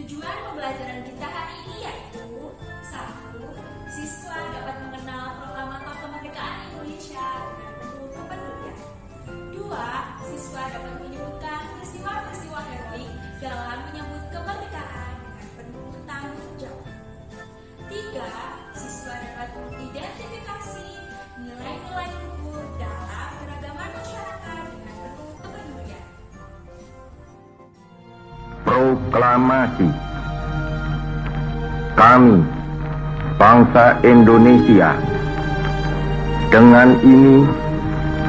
Tujuan pembelajaran kita hari ini yaitu: 1. Siswa dapat mengenal proklamator kemerdekaan Indonesia dengan penuh kepedulian. 2. Siswa dapat menyebutkan peristiwa-peristiwa heroik dalam menyambut kemerdekaan dengan penuh tanggung jawab. 3. Siswa dapat mengidentifikasi nilai-nilai luhur dalam keragaman masyarakat dengan penuh kepedulian. Proklamasi. Kami, bangsa Indonesia, dengan ini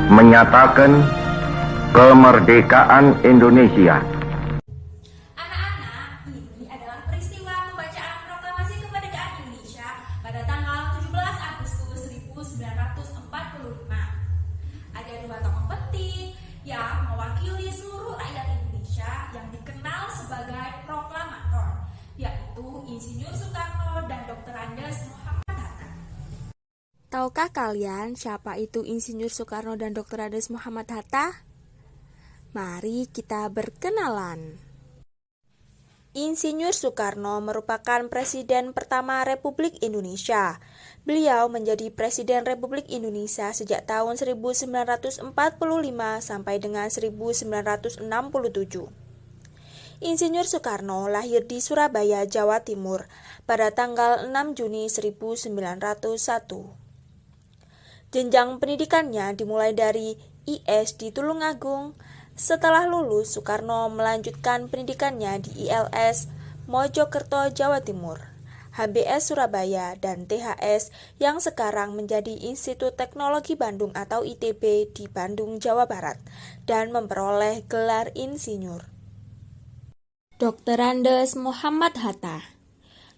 menyatakan kemerdekaan Indonesia. Anak-anak, ini adalah peristiwa pembacaan Proklamasi Kemerdekaan Indonesia pada tanggal 17 Agustus 1945. Ada dua tokoh penting yang mewakili seluruh rakyat Indonesia yang dikenal sebagai proklamator, yaitu Insinyur Soekarno dan Dr. Andes Muhammad Hatta. Tahukah kalian siapa itu Insinyur Soekarno dan Dr. Andes Muhammad Hatta? Mari kita berkenalan. Insinyur Soekarno merupakan Presiden pertama Republik Indonesia. Beliau menjadi Presiden Republik Indonesia sejak tahun 1945 sampai dengan 1967. Insinyur Soekarno lahir di Surabaya, Jawa Timur pada tanggal 6 Juni 1901. Jenjang pendidikannya dimulai dari IS di Tulungagung. Setelah lulus, Soekarno melanjutkan pendidikannya di ILS Mojokerto, Jawa Timur, HBS Surabaya, dan THS yang sekarang menjadi Institut Teknologi Bandung atau ITB di Bandung, Jawa Barat, dan memperoleh gelar insinyur. Dr. Andes Muhammad Hatta.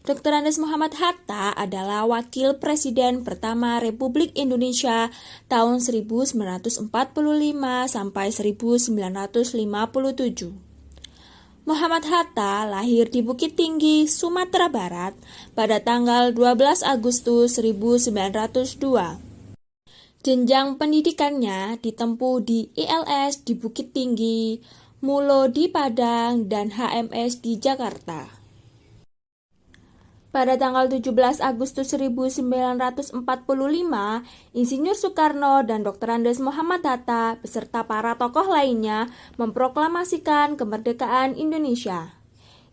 Dr. Andes Muhammad Hatta adalah Wakil Presiden pertama Republik Indonesia tahun 1945 sampai 1957. Muhammad Hatta lahir di Bukit Tinggi, Sumatera Barat pada tanggal 12 Agustus 1902. Jenjang pendidikannya ditempuh di ILS di Bukit Tinggi, Mulo di Padang, dan HMS di Jakarta. Pada tanggal 17 Agustus 1945, Insinyur Soekarno dan Dr. Andes Muhammad Hatta beserta para tokoh lainnya memproklamasikan kemerdekaan Indonesia.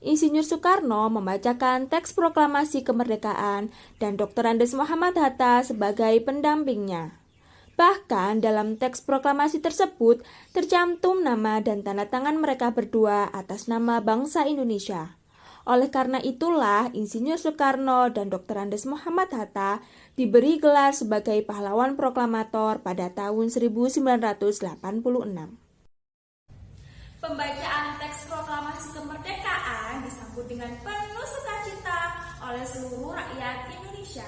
Insinyur Soekarno membacakan teks proklamasi kemerdekaan dan Dr. Andes Muhammad Hatta sebagai pendampingnya. Bahkan dalam teks proklamasi tersebut tercantum nama dan tanda tangan mereka berdua atas nama bangsa Indonesia. Oleh karena itulah, Insinyur Soekarno dan Dr. Andes Muhammad Hatta diberi gelar sebagai pahlawan proklamator pada tahun 1986. Pembacaan teks proklamasi kemerdekaan disambut dengan penuh sukacita oleh seluruh rakyat Indonesia.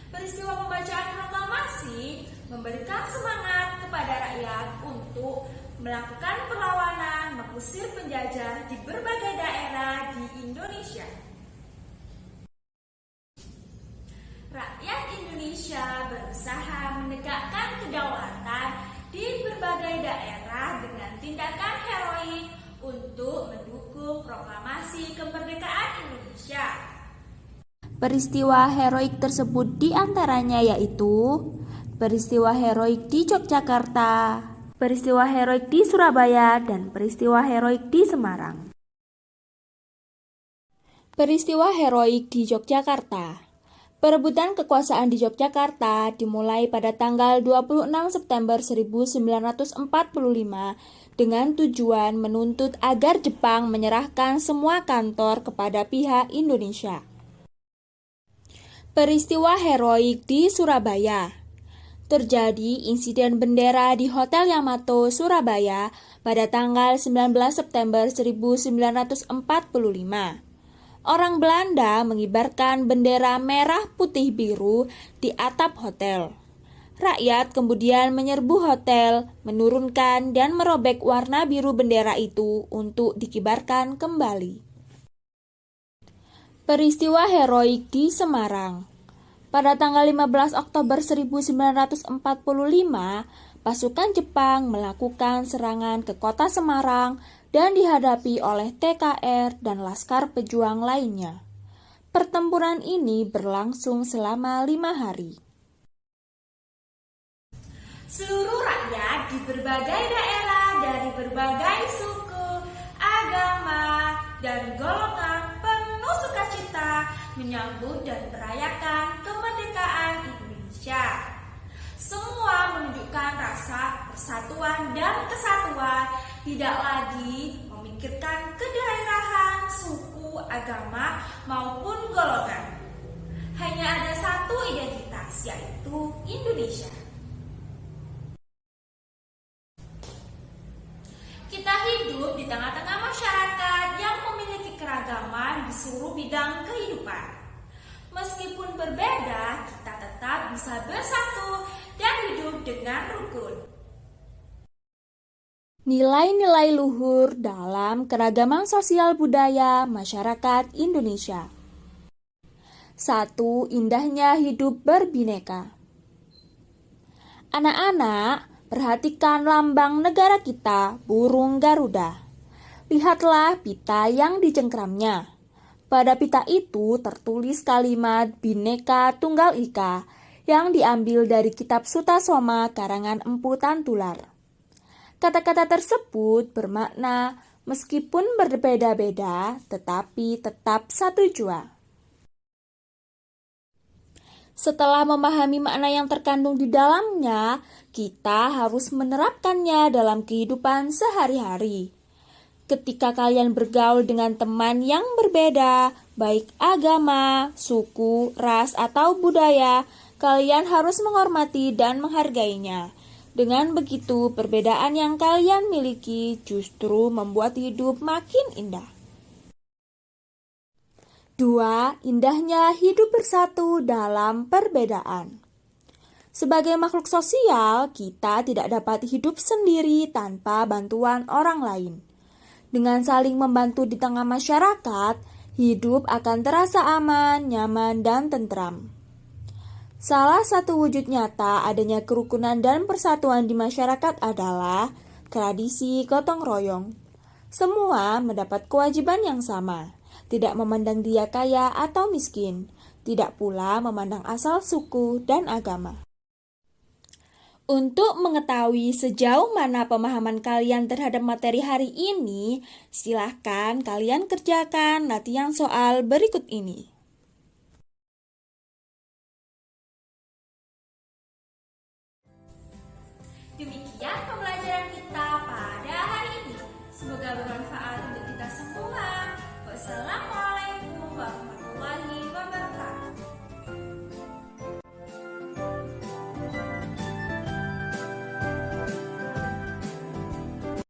Peristiwa pembacaan proklamasi memberikan semangat kepada rakyat untuk melakukan perlawanan mengusir penjajah di berbagai daerah di Indonesia. Rakyat Indonesia berusaha menegakkan kedaulatan di berbagai daerah dengan tindakan heroik untuk mendukung proklamasi kemerdekaan Indonesia. Peristiwa heroik tersebut diantaranya yaitu peristiwa heroik di Yogyakarta, peristiwa heroik di Surabaya, dan peristiwa heroik di Semarang. Peristiwa heroik di Yogyakarta. Perebutan kekuasaan di Yogyakarta dimulai pada tanggal 26 September 1945 dengan tujuan menuntut agar Jepang menyerahkan semua kantor kepada pihak Indonesia. Peristiwa heroik di Surabaya. Terjadi insiden bendera di Hotel Yamato, Surabaya pada tanggal 19 September 1945. Orang Belanda mengibarkan bendera merah putih biru di atap hotel. Rakyat kemudian menyerbu hotel, menurunkan dan merobek warna biru bendera itu untuk dikibarkan kembali. Peristiwa heroik di Semarang. Pada tanggal 15 Oktober 1945, pasukan Jepang melakukan serangan ke kota Semarang dan dihadapi oleh TKR dan laskar pejuang lainnya. Pertempuran ini berlangsung selama 5 hari. Seluruh rakyat di berbagai daerah dari berbagai suku, agama, dan golongan penuh sukacita menyambut dan merayakan kemerdekaan Indonesia. Semua menunjukkan rasa persatuan dan kesatuan, tidak lagi memikirkan kedaerahan, suku, agama, maupun golongan. Hanya ada satu identitas, yaitu Indonesia. Kita hidup di tengah-tengah masyarakat yang memiliki keragaman di seluruh bidang kehidupan. Meskipun berbeda, kita tetap bisa bersatu dan hidup dengan rukun. Nilai-nilai luhur dalam keragaman sosial budaya masyarakat Indonesia. 1. Indahnya hidup berbineka. Anak-anak, perhatikan lambang negara kita, burung Garuda. Lihatlah pita yang dicengkramnya. Pada pita itu tertulis kalimat Bhinneka Tunggal Ika yang diambil dari kitab Sutasoma karangan Empu Tantular. Kata-kata tersebut bermakna meskipun berbeda-beda tetapi tetap satu jua. Setelah memahami makna yang terkandung di dalamnya, kita harus menerapkannya dalam kehidupan sehari-hari. Ketika kalian bergaul dengan teman yang berbeda, baik agama, suku, ras, atau budaya, kalian harus menghormati dan menghargainya. Dengan begitu, perbedaan yang kalian miliki justru membuat hidup makin indah. 2. Indahnya hidup bersatu dalam perbedaan. Sebagai makhluk sosial, kita tidak dapat hidup sendiri tanpa bantuan orang lain. Dengan saling membantu di tengah masyarakat, hidup akan terasa aman, nyaman, dan tentram. Salah satu wujud nyata adanya kerukunan dan persatuan di masyarakat adalah tradisi gotong royong. Semua mendapat kewajiban yang sama, tidak memandang dia kaya atau miskin, tidak pula memandang asal suku dan agama. Untuk mengetahui sejauh mana pemahaman kalian terhadap materi hari ini, silahkan kalian kerjakan latihan soal berikut ini.